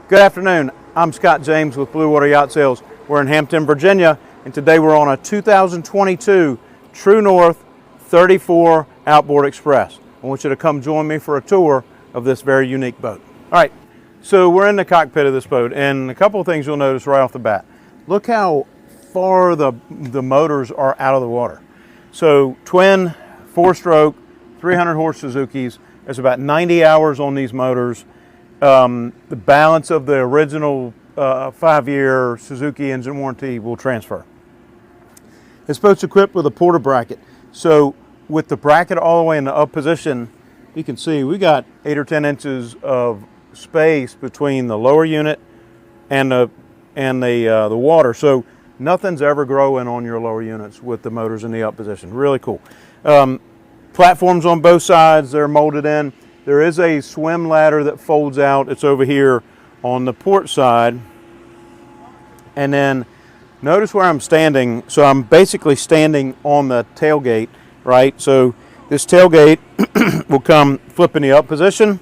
Good afternoon. I'm Scott James with Blue Water Yacht Sales. We're in Hampton, Virginia, and today we're on a 2022 True North 34 Outboard Express. I want you to come join me for a tour of this very unique boat. All right, so we're in the cockpit of this boat, and a couple of things you'll notice right off the bat. Look how far the motors are out of the water. So twin, 4-stroke, 300 horse Suzukis. There's about 90 hours on these motors. The balance of the original 5-year Suzuki engine warranty will transfer. This boat's equipped with a porter bracket. So with the bracket all the way in the up position, you can see we got 8 or 10 inches of space between the lower unit and the water. So nothing's ever growing on your lower units with the motors in the up position. Really cool. Platforms on both sides, they're molded in. There is a swim ladder that folds out. It's over here on the port side. And then notice where I'm standing. So I'm basically standing on the tailgate, right? So this tailgate will come flip in the up position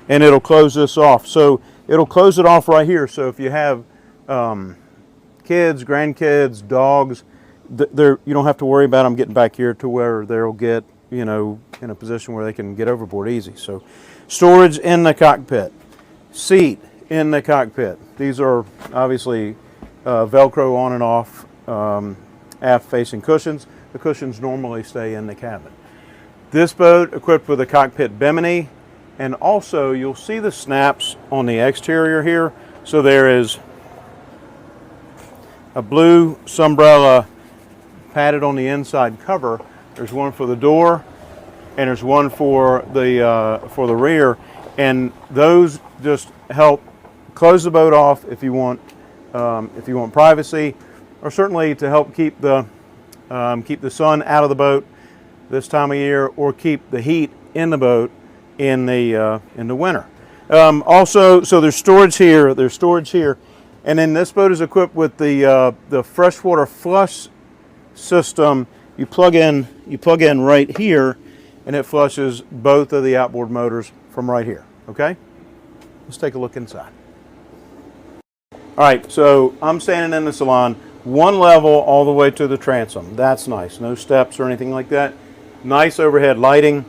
and it'll close this off. So it'll close it off right here. So if you have kids, grandkids, dogs, you don't have to worry about them getting back here to where they'll get, you know, in a position where they can get overboard easy. So storage in the cockpit, seat in the cockpit. These are obviously Velcro on and off aft facing cushions. The cushions normally stay in the cabin. This boat equipped with a cockpit bimini, and also you'll see the snaps on the exterior here. So there is a blue Sunbrella padded on the inside cover. There's one for the door, and there's one for the rear, and those just help close the boat off if you want privacy, or certainly to help keep the sun out of the boat this time of year, or keep the heat in the boat in the winter. Also, so there's storage here. There's storage here, and then this boat is equipped with the freshwater flush system. You plug in right here, and it flushes both of the outboard motors from right here. Okay, let's take a look inside. All right, so I'm standing in the salon, one level all the way to the transom. That's nice. No steps or anything like that. Nice overhead lighting.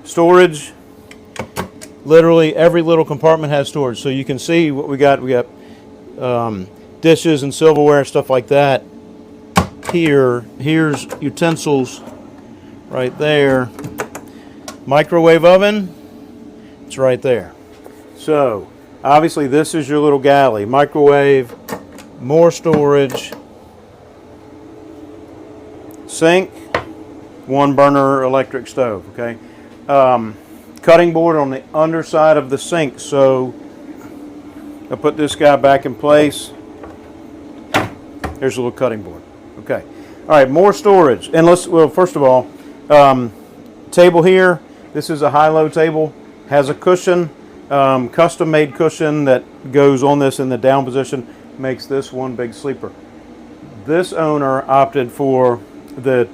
Storage. Literally every little compartment has storage, so you can see what we got. We got dishes and silverware, stuff like that. Here's utensils right there. Microwave oven, it's right there. So obviously this is your little galley. Microwave, more storage, sink, 1-burner electric stove. Okay, cutting board on the underside of the sink. So I'll put this guy back in place. Here's a little cutting board. Okay, all right, more storage. And first of all, table here. This is a high-low table. Has a cushion, custom-made cushion that goes on this in the down position. Makes this one big sleeper. This owner opted for the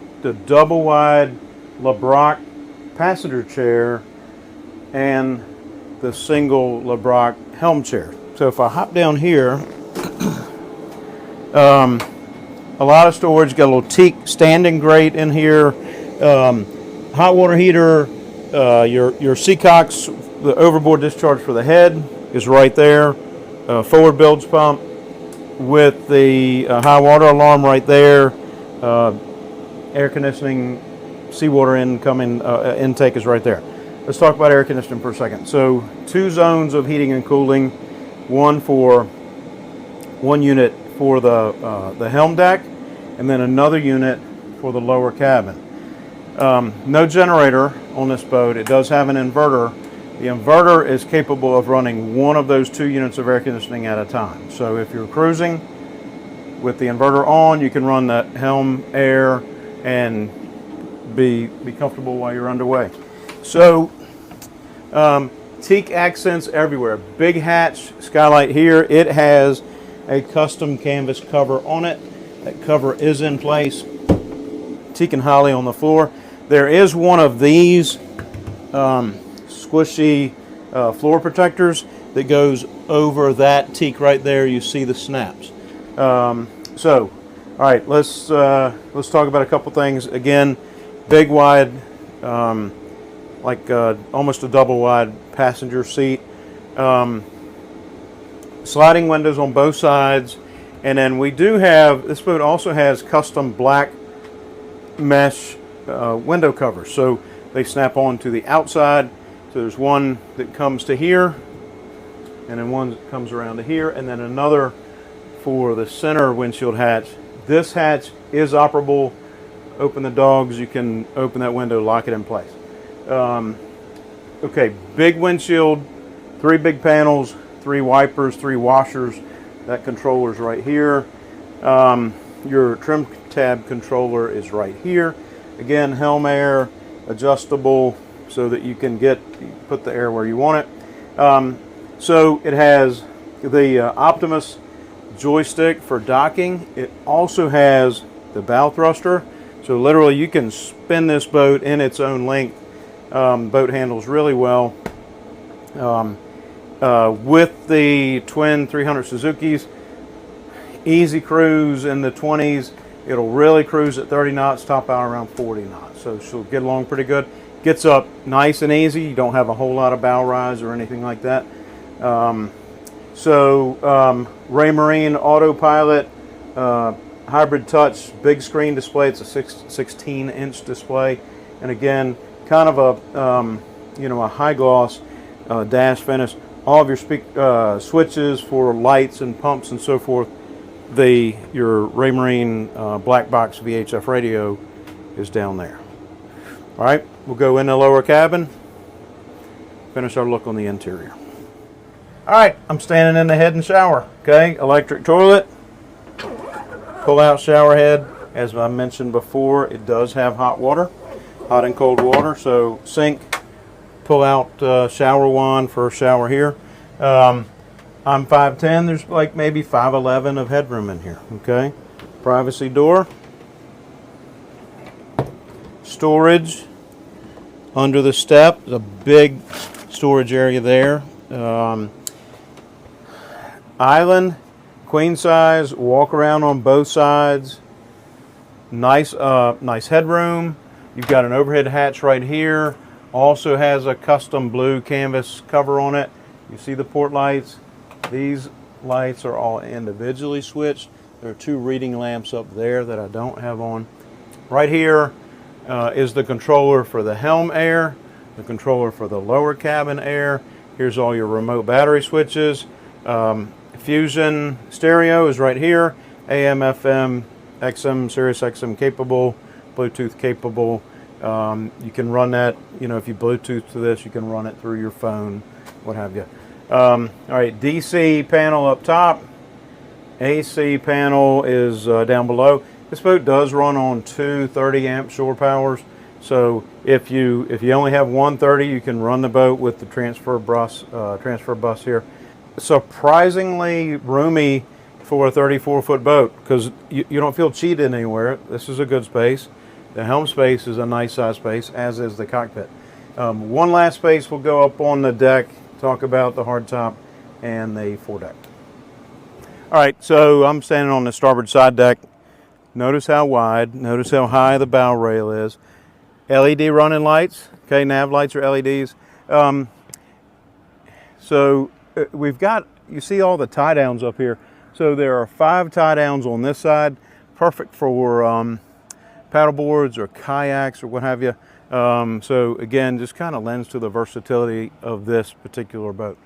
double-wide LeBrock passenger chair and the single LeBrock helm chair. So if I hop down here, a lot of storage. Got a little teak standing grate in here. Hot water heater. Your Seacocks, the overboard discharge for the head is right there. Forward bilge pump with the high water alarm right there. Air conditioning, seawater incoming intake is right there. Let's talk about air conditioning for a second. So 2 zones of heating and cooling. One unit for the helm deck, and then another unit for the lower cabin. No generator on this boat. It does have an inverter. The inverter is capable of running one of those 2 units of air conditioning at a time. So if you're cruising with the inverter on, you can run the helm air and be comfortable while you're underway. So teak accents everywhere. Big hatch skylight here. It has a custom canvas cover on it. That cover is in place. Teak and holly on the floor. There is one of these squishy floor protectors that goes over that teak right there. You see the snaps. All right, let's talk about a couple things. Again, big wide, almost a double wide passenger seat. Sliding windows on both sides, and then we do have, this boat also has custom black mesh window covers, so they snap on to the outside. So there's one that comes to here, and then one that comes around to here, and then another for the center windshield hatch. This hatch is operable. Open the dogs, you can open that window, lock it in place. Okay, big windshield, 3 big panels, 3 wipers, 3 washers. That controller's right here. Your trim tab controller is right here. Again, helm air, adjustable so that you can put the air where you want it. So it has the Optimus joystick for docking. It also has the bow thruster. So literally you can spin this boat in its own length. Boat handles really well. With the twin 300 Suzuki's, easy cruise in the 20s. It'll really cruise at 30 knots, top out around 40 knots. So she'll get along pretty good. Gets up nice and easy. You don't have a whole lot of bow rise or anything like that. Raymarine autopilot, hybrid touch, big screen display. It's a 16-inch display, and again, kind of a high gloss dash finish. All of your switches for lights and pumps and so forth. Your Raymarine black box VHF radio is down there. All right, we'll go in the lower cabin, finish our look on the interior. All right, I'm standing in the head and shower. Okay, electric toilet, pull out shower head. As I mentioned before, it does have hot water, hot and cold water. So sink, pull out shower wand for a shower here. I'm 5'10", there's like maybe 5'11" of headroom in here, okay? Privacy door. Storage under the step, there's a big storage area there. Island, queen size, walk around on both sides. Nice headroom. You've got an overhead hatch right here. Also has a custom blue canvas cover on it. You see the port lights. These lights are all individually switched. There are 2 reading lamps up there that I don't have on. Right here is the controller for the helm air, the controller for the lower cabin air. Here's all your remote battery switches. Fusion stereo is right here. AM, FM, XM, Sirius XM capable, Bluetooth capable. You can run that, if you Bluetooth to this, you can run it through your phone, what have you. All right, DC panel up top. AC panel is down below. This boat does run on 2 30-amp shore powers. So if you only have one 30, you can run the boat with the transfer bus here. Surprisingly roomy for a 34-foot boat, because you don't feel cheated anywhere. This is a good space. The helm space is a nice size space, as is the cockpit. One last space will go up on the deck, talk about the hardtop and the foredeck. All right, so I'm standing on the starboard side deck. Notice how wide, notice how high the bow rail is. LED running lights, okay, nav lights are LEDs. We've got, you see all the tie downs up here. So there are 5 tie downs on this side, perfect for paddle boards or kayaks or what have you. So again, just kind of lends to the versatility of this particular boat.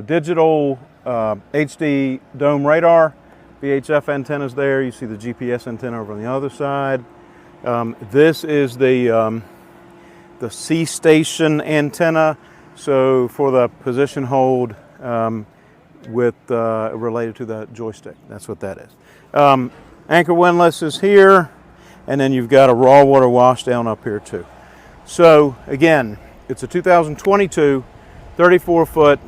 Digital HD dome radar, VHF antennas there. You see the GPS antenna over on the other side. This is the C station antenna. So for the position hold related to the joystick, that's what that is. Anchor windlass is here, and then you've got a raw water wash down up here too. So again, it's a 2022 34-foot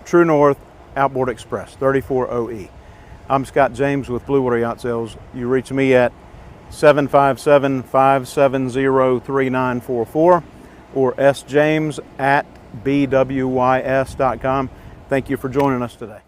True North Outboard Express 34 OE. I'm Scott James with Blue Water Yacht Sales. You reach me at 757-570-3944 or sjames at bwys.com. Thank you for joining us today.